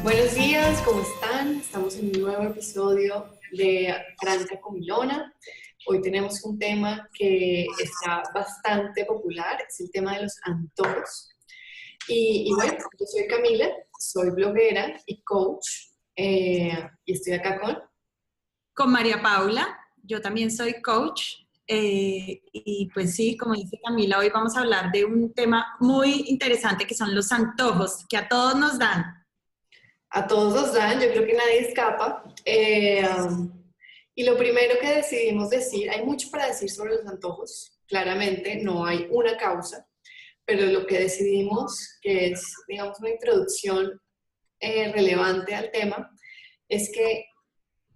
Buenos días, ¿cómo están? Estamos en un nuevo episodio de Franca Comilona. Hoy tenemos un tema que está bastante popular, es el tema de los antojos. Y bueno, yo soy Camila, soy bloguera y coach, y estoy acá con María Paula. Yo también soy coach. Y pues sí, como dice Camila, hoy vamos a hablar de un tema muy interesante que son los antojos, que a todos nos dan. A todos nos dan, yo creo que nadie escapa. Y lo primero que decidimos decir, hay mucho para decir sobre los antojos, claramente no hay una causa, pero lo que decidimos, que es, digamos, una introducción relevante al tema, es que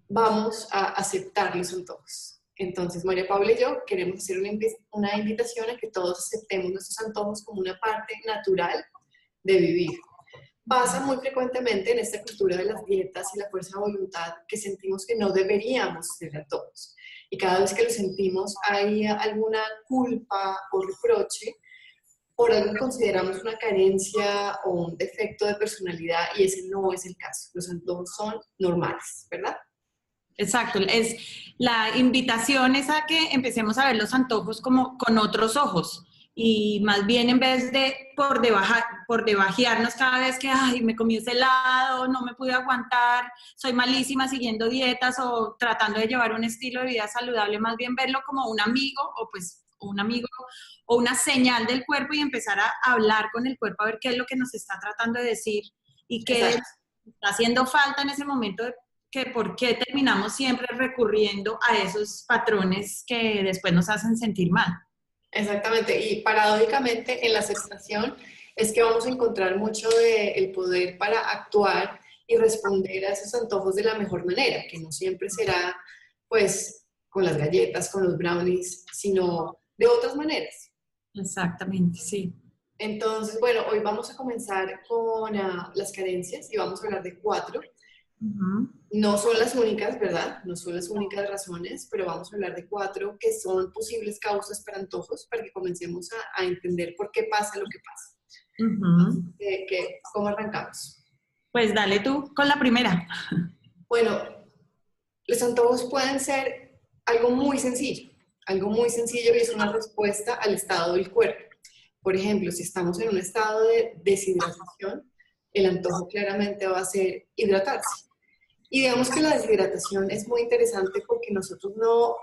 vamos a aceptar los antojos. Entonces, María Paula y yo queremos hacer una invitación a que todos aceptemos nuestros antojos como una parte natural de vivir. Pasa muy frecuentemente en esta cultura de las dietas y la fuerza de voluntad que sentimos que no deberíamos tener antojos. Y cada vez que lo sentimos hay alguna culpa o reproche por algo que consideramos una carencia o un defecto de personalidad, y ese no es el caso. Los antojos son normales, ¿verdad? Exacto, es la invitación es a que empecemos a ver los antojos como con otros ojos y más bien en vez de por debajearnos cada vez que, ay, me comí ese helado, no me pude aguantar, soy malísima siguiendo dietas o tratando de llevar un estilo de vida saludable, más bien verlo como un amigo o pues un amigo o una señal del cuerpo y empezar a hablar con el cuerpo a ver qué es lo que nos está tratando de decir y qué Exacto. está haciendo falta en ese momento de que por qué terminamos siempre recurriendo a esos patrones que después nos hacen sentir mal. Exactamente, y paradójicamente en la aceptación es que vamos a encontrar mucho del poder para actuar y responder a esos antojos de la mejor manera, que no siempre será pues con las galletas, con los brownies, sino de otras maneras. Exactamente, sí. Entonces, bueno, hoy vamos a comenzar con las carencias y vamos a hablar de 4. Uh-huh. No son las únicas, ¿verdad? No son las únicas razones, pero vamos a hablar de 4 que son posibles causas para antojos, para que comencemos a entender por qué pasa lo que pasa. Uh-huh. ¿Cómo arrancamos? Pues dale tú con la primera. Bueno, los antojos pueden ser algo muy sencillo y es una respuesta al estado del cuerpo. Por ejemplo, si estamos en un estado de deshidratación, el antojo claramente va a ser hidratarse. Y digamos que la deshidratación es muy interesante porque nosotros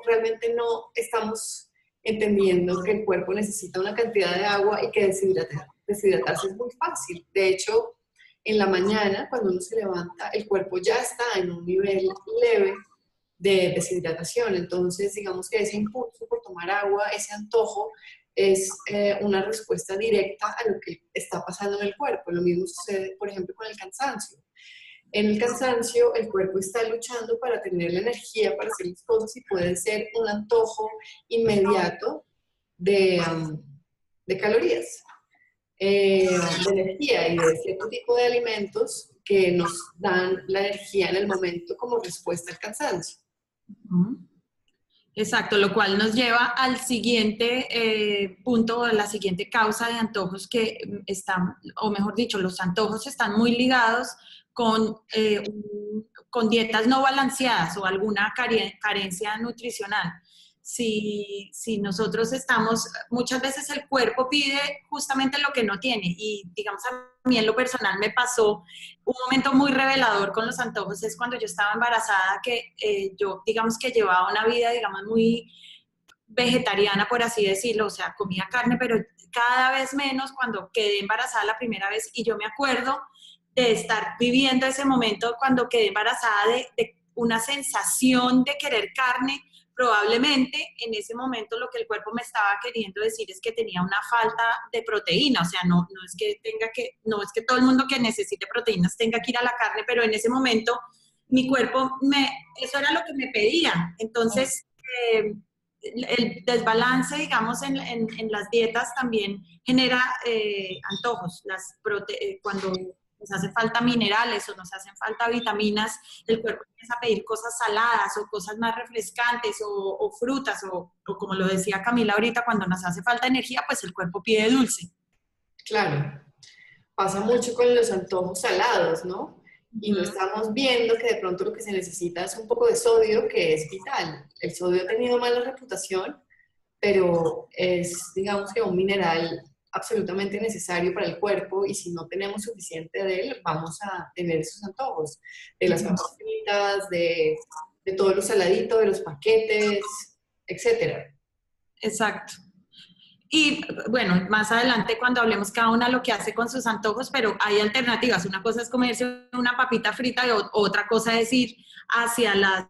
realmente no estamos entendiendo que el cuerpo necesita una cantidad de agua y que deshidratarse es muy fácil. De hecho, en la mañana, cuando uno se levanta, el cuerpo ya está en un nivel leve de deshidratación. Entonces, digamos que ese impulso por tomar agua, ese antojo, es una respuesta directa a lo que está pasando en el cuerpo. Lo mismo sucede, por ejemplo, con el cansancio. En el cansancio, el cuerpo está luchando para tener la energía para hacer las cosas y puede ser un antojo inmediato de calorías, de energía y de cierto tipo de alimentos que nos dan la energía en el momento como respuesta al cansancio. Uh-huh. Exacto, lo cual nos lleva al siguiente punto, o a la siguiente causa de antojos que están, o mejor dicho, los antojos están muy ligados con dietas no balanceadas o alguna carencia nutricional. Si nosotros estamos, muchas veces el cuerpo pide justamente lo que no tiene y digamos a mí en lo personal me pasó un momento muy revelador con los antojos, es cuando yo estaba embarazada que yo digamos que llevaba una vida digamos muy vegetariana por así decirlo, o sea comía carne pero cada vez menos cuando quedé embarazada la primera vez y yo me acuerdo de estar viviendo ese momento cuando quedé embarazada de una sensación de querer carne. Probablemente en ese momento lo que el cuerpo me estaba queriendo decir es que tenía una falta de proteína, o sea, no es que todo el mundo que necesite proteínas tenga que ir a la carne, pero en ese momento mi cuerpo eso era lo que me pedía. Entonces, el desbalance, digamos, en las dietas también genera antojos. Cuando nos hace falta minerales o nos hacen falta vitaminas, el cuerpo empieza a pedir cosas saladas o cosas más refrescantes o frutas o como lo decía Camila ahorita, cuando nos hace falta energía, pues el cuerpo pide dulce. Claro, pasa mucho con los antojos salados, ¿no? y no estamos viendo que de pronto lo que se necesita es un poco de sodio, que es vital. El sodio ha tenido mala reputación, pero es, digamos que un mineral absolutamente necesario para el cuerpo y si no tenemos suficiente de él, vamos a tener esos antojos de las papas fritas, de todo lo saladito, de los paquetes, etcétera. Exacto. Y bueno, más adelante cuando hablemos cada una lo que hace con sus antojos, pero hay alternativas. Una cosa es comerse una papita frita y otra cosa es ir hacia las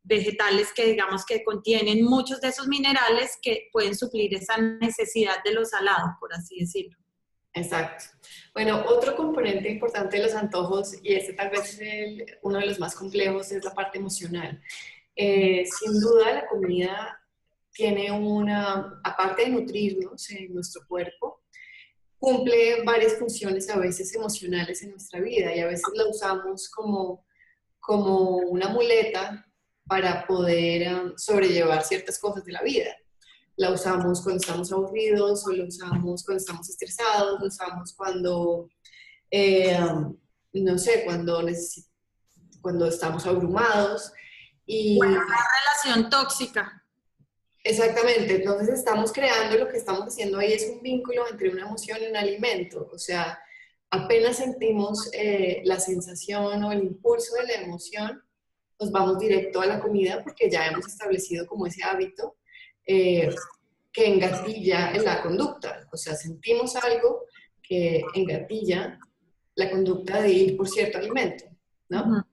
vegetales que digamos que contienen muchos de esos minerales que pueden suplir esa necesidad de lo salado, por así decirlo. Exacto. Bueno, otro componente importante de los antojos, y este tal vez es uno de los más complejos, es la parte emocional. Sin duda la comida tiene una, aparte de nutrirnos en nuestro cuerpo, cumple varias funciones a veces emocionales en nuestra vida y a veces la usamos como una muleta para poder sobrellevar ciertas cosas de la vida. La usamos cuando estamos aburridos o la usamos cuando estamos estresados, la usamos cuando, eh, no sé, cuando estamos abrumados. Bueno, Y una relación tóxica. exactamente, entonces estamos creando, lo que estamos haciendo ahí es un vínculo entre una emoción y un alimento. O sea, apenas sentimos la sensación o el impulso de la emoción, nos vamos directo a la comida porque ya hemos establecido como ese hábito que engatilla en la conducta. O sea, sentimos algo que engatilla la conducta de ir por cierto alimento, ¿no?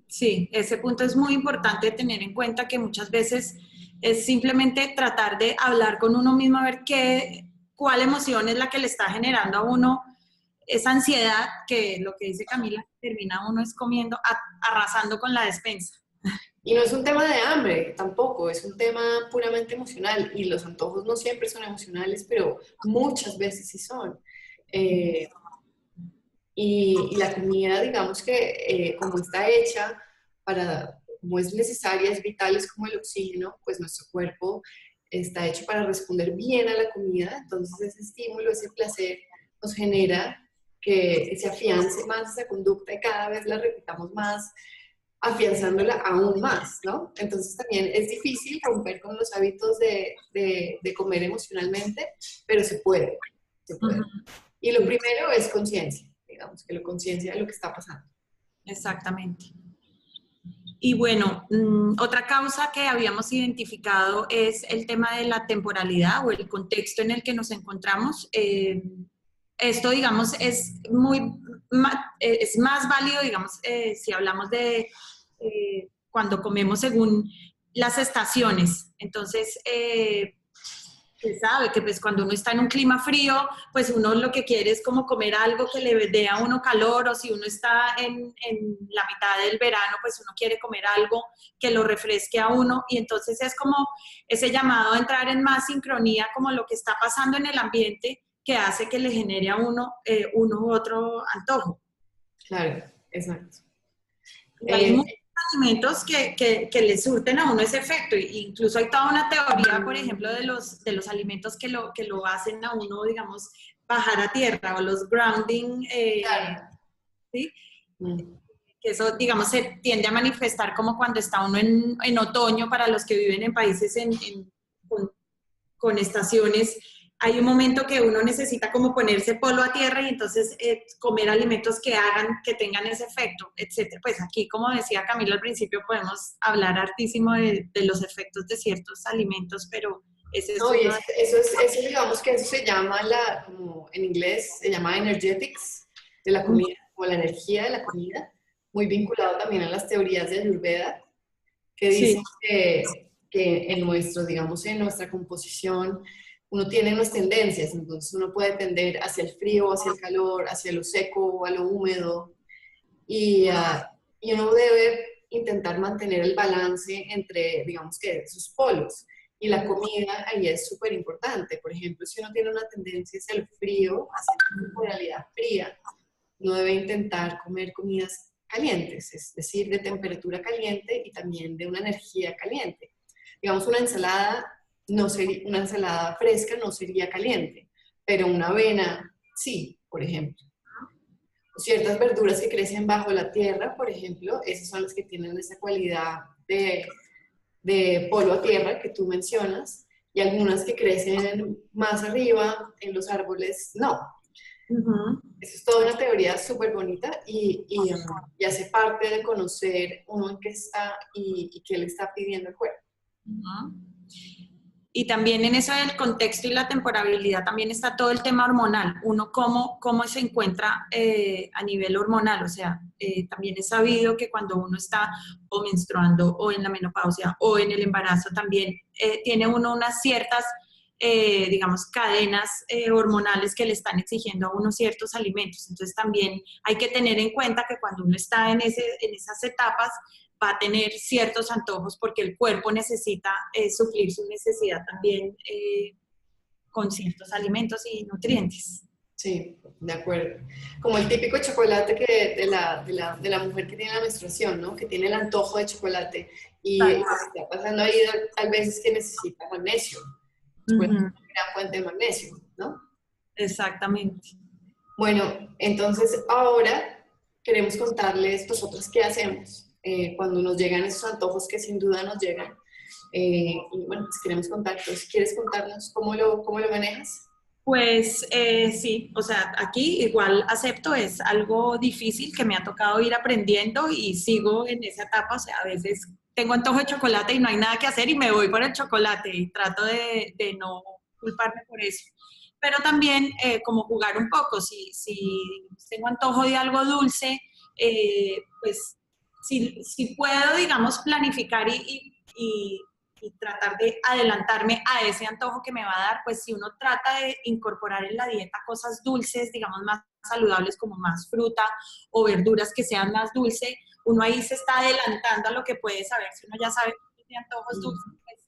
Sí, ese punto es muy importante tener en cuenta que muchas veces es simplemente tratar de hablar con uno mismo a ver cuál emoción es la que le está generando a uno esa ansiedad que lo que dice Camila, termina uno es comiendo, arrasando con la despensa. Y no es un tema de hambre tampoco, es un tema puramente emocional y los antojos no siempre son emocionales, pero muchas veces sí son. Eh, y la comida, digamos que como está hecha para, como es necesaria, es vital, es como el oxígeno, pues nuestro cuerpo está hecho para responder bien a la comida, entonces ese estímulo, ese placer nos genera que se afiance más esa conducta y cada vez la repitamos más, afianzándola aún más, ¿no? Entonces también es difícil romper con los hábitos de comer emocionalmente, pero se puede, se puede. Y lo primero es conciencia, digamos, que la conciencia de lo que está pasando. Exactamente. Y bueno, otra causa que habíamos identificado es el tema de la temporalidad o el contexto en el que nos encontramos. Esto, digamos, es más válido, digamos, si hablamos de cuando comemos según las estaciones. Entonces, se sabe que pues cuando uno está en un clima frío, pues uno lo que quiere es como comer algo que le dé a uno calor, o si uno está en la mitad del verano, pues uno quiere comer algo que lo refresque a uno, y entonces es como ese llamado a entrar en más sincronía como lo que está pasando en el ambiente que hace que le genere a uno uno u otro antojo. Claro, exacto. Y hay muchos alimentos que le surten a uno ese efecto. Incluso hay toda una teoría, por ejemplo, de los alimentos que lo hacen a uno, digamos, bajar a tierra o los grounding, Claro. ¿sí? Mm. Que eso, digamos, se tiende a manifestar como cuando está uno en otoño para los que viven en países con estaciones. Hay un momento que uno necesita como ponerse polvo a tierra y entonces comer alimentos que hagan, que tengan ese efecto, etcétera. Pues aquí, como decía Camila al principio, podemos hablar hartísimo de los efectos de ciertos alimentos, pero ese es No, y uno de... eso digamos que eso se llama como en inglés se llama energetics de la comida, como la energía de la comida, muy vinculado también a las teorías de Ayurveda, que Sí. dicen que en nuestro, digamos, en nuestra composición uno tiene unas tendencias, entonces uno puede tender hacia el frío, hacia el calor, hacia lo seco, a lo húmedo, y uno debe intentar mantener el balance entre, digamos que, esos polos. Y la comida ahí es súper importante. Por ejemplo, si uno tiene una tendencia hacia el frío, hacia la temporalidad fría, uno debe intentar comer comidas calientes, es decir, de temperatura caliente y también de una energía caliente. Digamos, una ensalada fresca no sería caliente, pero una avena sí, por ejemplo. Ciertas verduras que crecen bajo la tierra, por ejemplo, esas son las que tienen esa cualidad de polvo a tierra que tú mencionas, y algunas que crecen más arriba en los árboles, no. Ujú, Eso es toda una teoría súper bonita y hace parte de conocer uno en qué está y qué le está pidiendo el cuerpo. ujú. Y también en eso del contexto y la temporalidad también está todo el tema hormonal. Uno cómo se encuentra a nivel hormonal. O sea, también es sabido que cuando uno está o menstruando o en la menopausia o en el embarazo también tiene uno unas ciertas, digamos, cadenas hormonales que le están exigiendo a uno ciertos alimentos. Entonces también hay que tener en cuenta que cuando uno está en esas etapas, va a tener ciertos antojos porque el cuerpo necesita suplir su necesidad también con ciertos alimentos y nutrientes. Sí, de acuerdo. Como el típico chocolate de la mujer que tiene la menstruación, ¿no? Que tiene el antojo de chocolate y lo que está pasando ahí tal vez es que necesita magnesio. El chocolate es Ujú, una gran fuente de magnesio, ¿no? exactamente. Bueno, entonces ahora queremos contarles nosotros qué hacemos cuando nos llegan esos antojos que sin duda nos llegan. Y bueno, pues queremos contar, entonces, ¿quieres contarnos cómo lo manejas? Pues sí, o sea, aquí igual acepto, es algo difícil que me ha tocado ir aprendiendo y sigo en esa etapa, o sea, a veces tengo antojo de chocolate y no hay nada que hacer y me voy por el chocolate y trato de no culparme por eso. Pero también como jugar un poco, si tengo antojo de algo dulce, pues si puedo, digamos, planificar y tratar de adelantarme a ese antojo que me va a dar, pues si uno trata de incorporar en la dieta cosas dulces, digamos más saludables como más fruta o verduras que sean más dulces, uno ahí se está adelantando a lo que puede saber. Si uno ya sabe que tiene antojos dulces, pues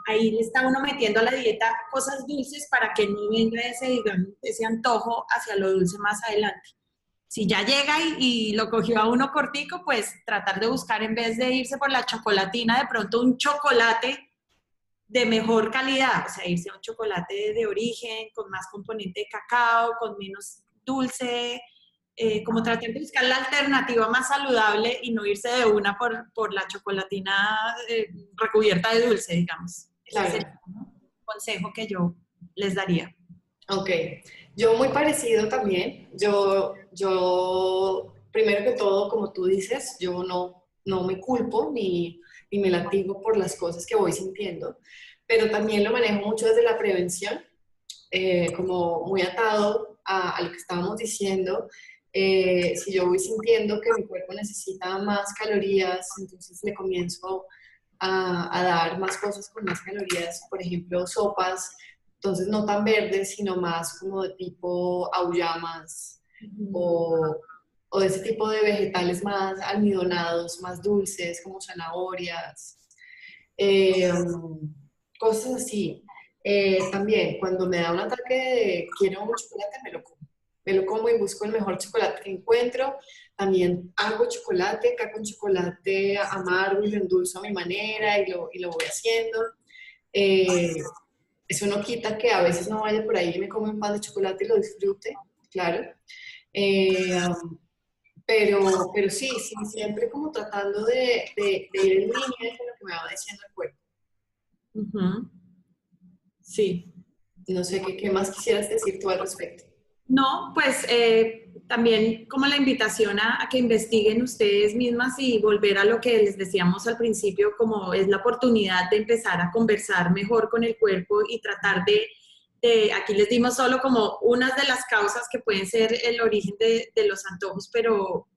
ahí le está uno metiendo a la dieta cosas dulces para que no venga ese, digamos, ese antojo hacia lo dulce más adelante. Si ya llega y lo cogió a uno cortico, pues tratar de buscar en vez de irse por la chocolatina, de pronto un chocolate de mejor calidad, o sea, irse a un chocolate de origen, con más componente de cacao, con menos dulce, como tratar de buscar la alternativa más saludable y no irse de una por la chocolatina recubierta de dulce, digamos. Ese es el Claro. consejo que yo les daría. Ok, yo muy parecido también. Yo primero que todo, como tú dices, yo no me culpo ni me latigo por las cosas que voy sintiendo, pero también lo manejo mucho desde la prevención, como muy atado a lo que estábamos diciendo. Si yo voy sintiendo que mi cuerpo necesita más calorías, entonces le comienzo a dar más cosas con más calorías, por ejemplo, sopas, entonces no tan verdes, sino más como de tipo auyamas o, o de ese tipo de vegetales más almidonados, más dulces, como zanahorias, eh, cosas así. También, cuando me da un ataque de quiero un chocolate, me lo como. Me lo como y busco el mejor chocolate que encuentro. También hago chocolate, acá con chocolate amargo y lo endulzo a mi manera y lo voy haciendo. Eh, Eso no quita que a veces no vaya por ahí y me come un pan de chocolate y lo disfrute, claro. Eh, pero sí, sí, siempre como tratando de ir en línea con lo que me va diciendo el cuerpo. Ujú. Sí. No sé qué más quisieras decir tú al respecto. No, pues también como la invitación a que investiguen ustedes mismas y volver a lo que les decíamos al principio, como es la oportunidad de empezar a conversar mejor con el cuerpo y tratar aquí les dimos solo como unas de las causas que pueden ser el origen de los antojos, pero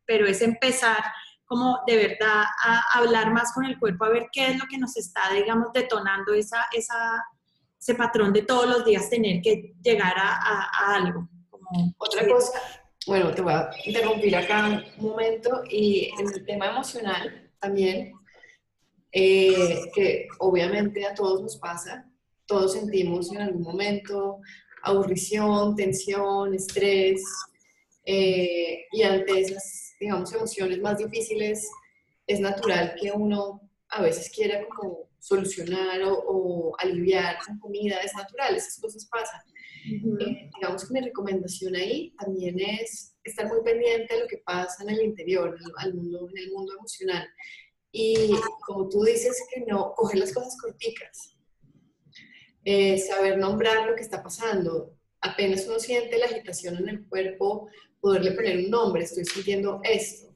es empezar como de verdad a hablar más con el cuerpo, a ver qué es lo que nos está, digamos, detonando ese patrón de todos los días tener que llegar a algo. Como, Otra cosa, bueno, te voy a interrumpir acá un momento y en el tema emocional también, que obviamente a todos nos pasa, todos sentimos en algún momento aburrición, tensión, estrés, y ante esas, digamos, emociones más difíciles, es natural que uno a veces quiera como solucionar o aliviar con comida, es natural, esas cosas pasan. Digamos que mi recomendación ahí también es estar muy pendiente de lo que pasa en el interior, en el mundo emocional. Y como tú dices, que no, coger las cosas corticas, saber nombrar lo que está pasando. Apenas uno siente la agitación en el cuerpo, poderle poner un nombre, estoy sintiendo esto.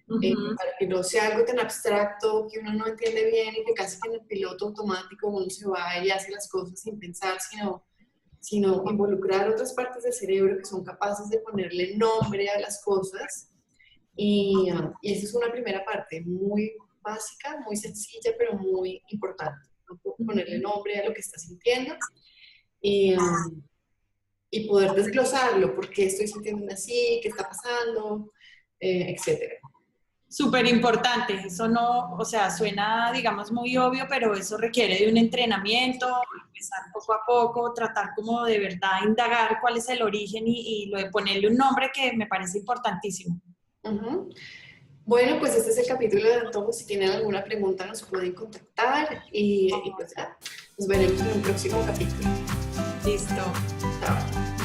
Para que no sea algo tan abstracto que uno no entiende bien y que casi que en el piloto automático uno se va y hace las cosas sin pensar, sino involucrar otras partes del cerebro que son capaces de ponerle nombre a las cosas. Y esa es una primera parte muy básica, muy sencilla, pero muy importante, ¿no? Ponerle nombre a lo que está sintiendo y poder desglosarlo, por qué estoy sintiendo así, qué está pasando, etcétera. Súper importante, eso no, o sea, suena, digamos, muy obvio, pero eso requiere de un entrenamiento, empezar poco a poco, tratar como de verdad indagar cuál es el origen y lo de ponerle un nombre que me parece importantísimo. Bueno, pues este es el capítulo de antojos. Si tienen alguna pregunta nos pueden contactar y pues ya, nos veremos en un próximo capítulo. Listo. Chao.